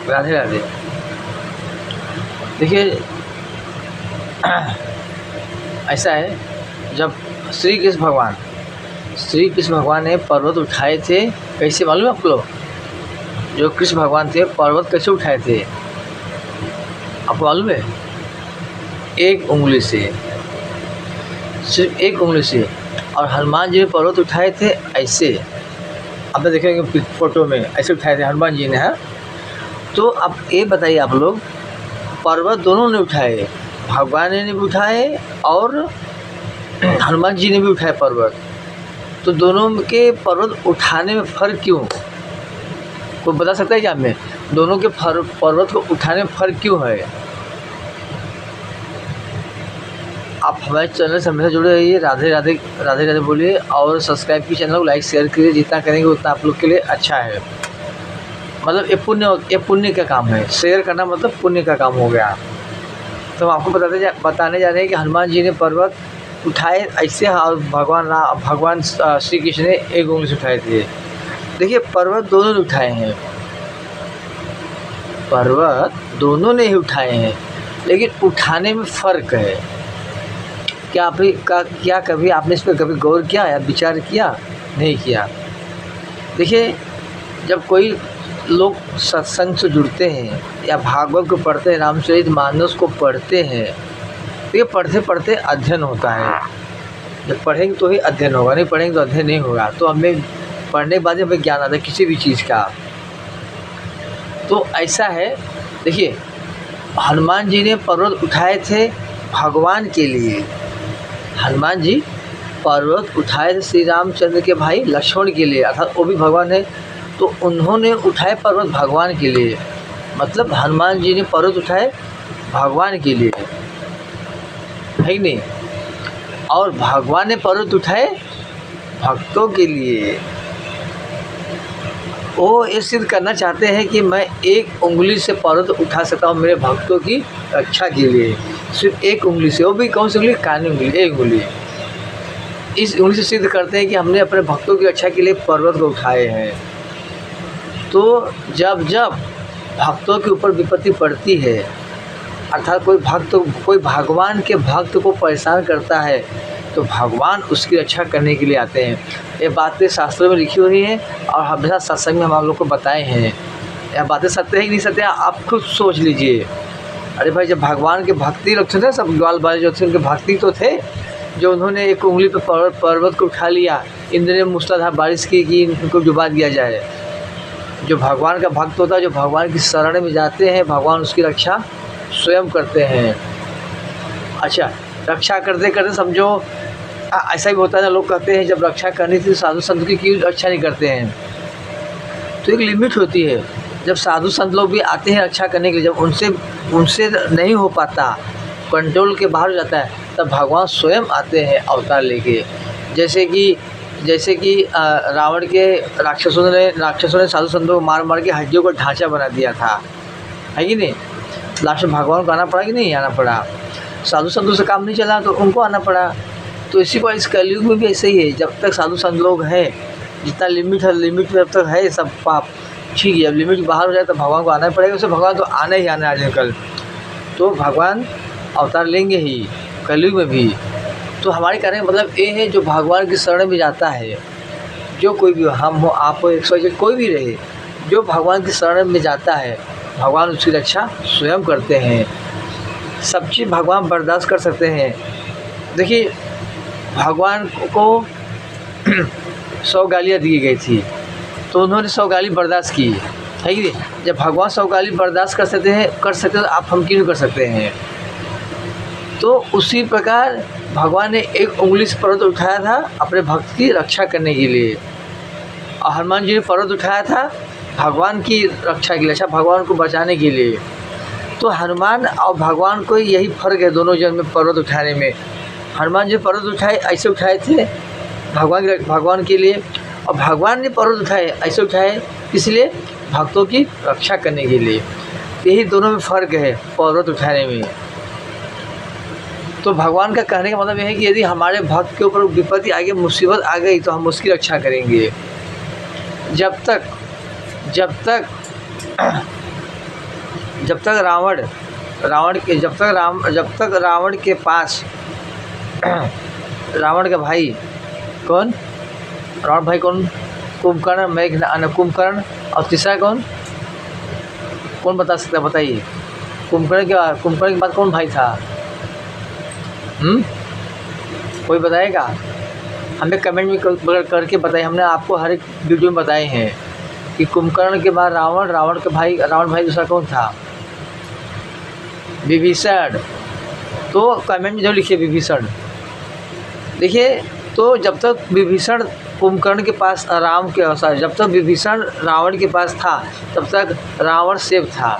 राधे राधे। देखिए ऐसा है, जब श्री कृष्ण भगवान ने पर्वत उठाए थे, कैसे मालूम है आपको? जो कृष्ण भगवान थे पर्वत कैसे उठाए थे आपको मालूम है? एक उंगली से, सिर्फ एक उंगली से। और हनुमान जी ने पर्वत उठाए थे ऐसे, आपने देखेंगे फोटो में ऐसे उठाए थे हनुमान जी ने। हाँ, तो अब ये बताइए आप लोग, पर्वत दोनों ने उठाए, भगवान ने भी उठाए और हनुमान जी ने भी उठाए पर्वत। तो दोनों के पर्वत उठाने में फ़र्क क्यों? कोई बता सकता है क्या हमें दोनों के पर्वत को उठाने में फ़र्क क्यों है? आप हमारे चैनल से हमेशा जुड़े रहिए। राधे राधे, राधे राधे बोलिए और सब्सक्राइब की चैनल को लाइक शेयर कीजिए। जितना करेंगे उतना आप लोग के लिए अच्छा है। मतलब ये पुण्य का काम है, शेयर करना मतलब पुण्य का काम हो गया। तो हम आपको बताने जा रहे हैं कि हनुमान जी ने पर्वत उठाए ऐसे और भगवान श्री कृष्ण ने एक उंगली से उठाए थे। देखिए पर्वत दोनों ने उठाए हैं, पर्वत दोनों ने ही उठाए हैं, लेकिन उठाने में फ़र्क है। क्या कभी आपने इस पर कभी गौर किया या विचार किया? नहीं किया। देखिए जब कोई लोग सत्संग से जुड़ते हैं या भागवत को पढ़ते हैं, रामचरितमानस को पढ़ते हैं, तो ये पढ़ते पढ़ते अध्ययन होता है। जब पढ़ेंगे तो ही अध्ययन होगा, नहीं पढ़ेंगे तो अध्ययन नहीं होगा। तो हमें पढ़ने के बाद हमें ज्ञान आता है किसी भी चीज़ का। तो ऐसा है, देखिए हनुमान जी ने पर्वत उठाए थे भगवान के लिए। हनुमान जी पर्वत उठाए थे श्री रामचंद्र के भाई लक्ष्मण के लिए, अर्थात वो भी भगवान है। तो उन्होंने उठाए पर्वत भगवान के लिए, मतलब हनुमान जी ने पर्वत उठाए भगवान के लिए, है कि नहीं? और भगवान ने पर्वत उठाए भक्तों के लिए। वो ये सिद्ध करना चाहते हैं कि मैं एक उंगली से पर्वत उठा सकता हूँ मेरे भक्तों की रक्षा के लिए, सिर्फ एक उंगली से। वो भी कौन सी उंगली? कानी उंगली, एक उंगली। इस उंगली से सिद्ध करते हैं कि हमने अपने भक्तों की रक्षा के लिए पर्वत को उठाए हैं। तो जब जब भक्तों के ऊपर विपत्ति पड़ती है, अर्थात कोई भगवान के भक्त को परेशान करता है, तो भगवान उसकी रक्षा करने के लिए आते हैं। ये बातें शास्त्रों में लिखी हुई हैं और हमेशा सत्संग में हम आप लोग को बताए हैं। यह बातें सत्य है कि नहीं सत्य, आप खुद सोच लीजिए। अरे भाई, जब भगवान के भक्ति लोग थे, सब ग्वाल बाल जो थे उनके भक्ति तो थे, जो उन्होंने एक उंगली पर पर्वत को उठा लिया, इंद्र ने मूसलाधार बारिश की कि इनको डुबा दिया जाए। जो भगवान का भक्त होता है, जो भगवान की शरण में जाते हैं, भगवान उसकी रक्षा स्वयं करते हैं। अच्छा, रक्षा करते करते समझो ऐसा भी होता है ना, लोग कहते हैं जब रक्षा करनी थी साधु संत की क्यों रक्षा नहीं करते हैं? तो एक लिमिट होती है। जब साधु संत लोग भी आते हैं रक्षा करने के लिए, जब उनसे नहीं हो पाता, कंट्रोल के बाहर हो जाता है, तब भगवान स्वयं आते हैं अवतार लेके। जैसे कि रावण के राक्षसों ने साधु संतों को मार मार के हड्डियों को ढांचा बना दिया था, है कि नहीं? लास्ट में भगवान को आना पड़ा कि नहीं आना पड़ा? साधु संतों से काम नहीं चला तो उनको आना पड़ा। तो इसी पर इस कलयुग में भी ऐसे ही है। जब तक साधु संत लोग हैं, जितना लिमिट है, लिमिट में जब तक है सब पाप, ठीक है। जब लिमिट बाहर हो जाए तो भगवान को आना ही पड़ेगा। उससे भगवान तो आना ही आना है आजकल, तो भगवान अवतार लेंगे ही कलयुग में भी। तो हमारे कहने का मतलब ये है, जो भगवान की शरण में जाता है, जो कोई भी हो, हम हो, आप हो, 100 कोई भी रहे, जो भगवान की शरण में जाता है, भगवान उसकी रक्षा स्वयं करते हैं। सब चीज़ भगवान बर्दाश्त कर सकते हैं। देखिए भगवान को 100 गालियाँ दी गई थी, तो उन्होंने 100 गाली बर्दाश्त की, है कि नहीं? जब भगवान 100 गाली बर्दाश्त कर सकते तो आप हम क्यों नहीं कर सकते हैं? तो उसी प्रकार भगवान ने एक उंगली से पर्वत उठाया था अपने भक्त की रक्षा करने के लिए, और हनुमान जी ने पर्वत उठाया था भगवान की रक्षा के लिए, अच्छा भगवान को बचाने के लिए। तो हनुमान और भगवान को यही फ़र्क है दोनों जन में पर्वत उठाने में। हनुमान जी पर्वत उठाए ऐसे उठाए थे भगवान के लिए, और भगवान ने पर्वत उठाए ऐसे उठाए इसलिए भक्तों की रक्षा करने के लिए। यही दोनों में फ़र्क है पर्वत उठाने में। तो भगवान का कहने का मतलब यह है कि यदि हमारे भक्त के ऊपर विपत्ति आ गई, मुसीबत आ गई, तो हम उसकी रक्षा करेंगे। जब तक जब तक रावण के पास रावण का भाई कौन, रावण भाई कौन, कुंभकर्ण, मेघनाद, कुंभकर्ण, और तीसरा कौन बता सकता है, बताइए। कुंभकर्ण के बाद कौन भाई था? कोई बताएगा? हमें कमेंट में करके बताइए। हमने आपको हर एक वीडियो में बताए हैं कि कुंभकर्ण के बाद रावण भाई दूसरा कौन था? विभीषण। तो कमेंट में जो लिखिए विभीषण। देखिए, तो जब तक विभीषण कुंभकर्ण के पास जब तक विभीषण रावण के पास था तब तक रावण सेफ था,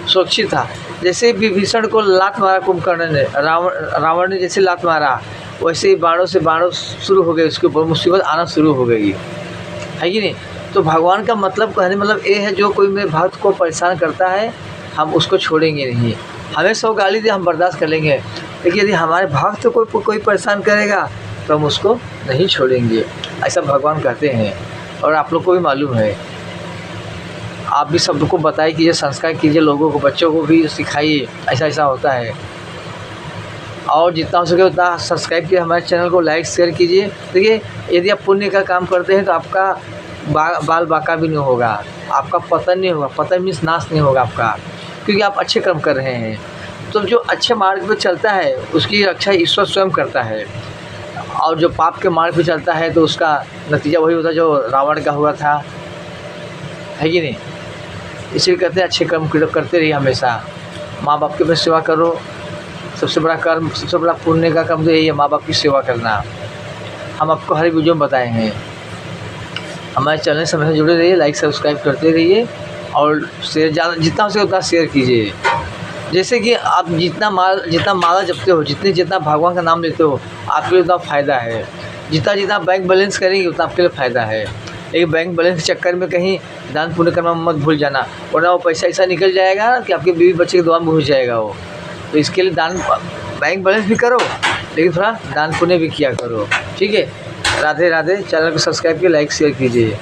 सुरक्षित था। जैसे विभीषण को लात मारा कुंभकर्ण ने, रावण ने जैसे लात मारा, वैसे ही बाणों शुरू हो गए, उसके ऊपर मुसीबत आना शुरू हो गई, है कि नहीं। तो भगवान का मतलब कहने मतलब ये है, जो कोई मेरे भक्त को परेशान करता है हम उसको छोड़ेंगे नहीं। हमें 100 गाली दे हम बर्दाश्त कर लेंगे, लेकिन यदि हमारे भक्त को कोई परेशान करेगा तो हम उसको नहीं छोड़ेंगे, ऐसा भगवान कहते हैं। और आप लोग को भी मालूम है, आप भी सब को बताइए, कीजिए, संस्कार कीजिए, लोगों को, बच्चों को भी सिखाइए ऐसा होता है। और जितना हो सके उतना सब्सक्राइब कीजिए, हमारे चैनल को लाइक शेयर कीजिए। देखिए, यदि आप पुण्य का काम करते हैं तो आपका बाल बाका भी नहीं होगा, आपका पतन नहीं होगा, पतन मीन्स नाश नहीं होगा आपका, क्योंकि आप अच्छे कर्म कर रहे हैं। तो जो अच्छे मार्ग पर चलता है उसकी रक्षा ईश्वर स्वयं करता है, और जो पाप के मार्ग पे चलता है तो उसका नतीजा वही होता है जो रावण का हुआ था, है कि नहीं। इसलिए कहते हैं अच्छे कर्म करते रहिए हमेशा। माँ बाप की अपनी सेवा करो, सबसे बड़ा कर्म, सबसे बड़ा पुण्य का कर्म तो यही है, माँ बाप की सेवा करना। हम आपको हर वीडियो में बताए हैं। हमारे चैनल से हमेशा जुड़े रहिए, लाइक सब्सक्राइब करते रहिए, और शेयर ज़्यादा जितना हो सके उतना शेयर कीजिए। जैसे कि आप जितना माला जपते हो, जितना भगवान का नाम लेते हो, आपके लिए उतना फ़ायदा है। जितना बैंक बैलेंस करेंगे उतना आपके लिए फ़ायदा है। लेकिन बैंक बैलेंस के चक्कर में कहीं दान पुण्य करना मत भूल जाना, वरना वो पैसा ऐसा निकल जाएगा कि आपके बीवी बच्चे के दुआ में घुस जाएगा वो। तो इसके लिए बैंक बैलेंस भी करो, लेकिन थोड़ा दान पुण्य भी किया करो, ठीक है। राधे राधे। चैनल को सब्सक्राइब कीजिए, लाइक शेयर कीजिए।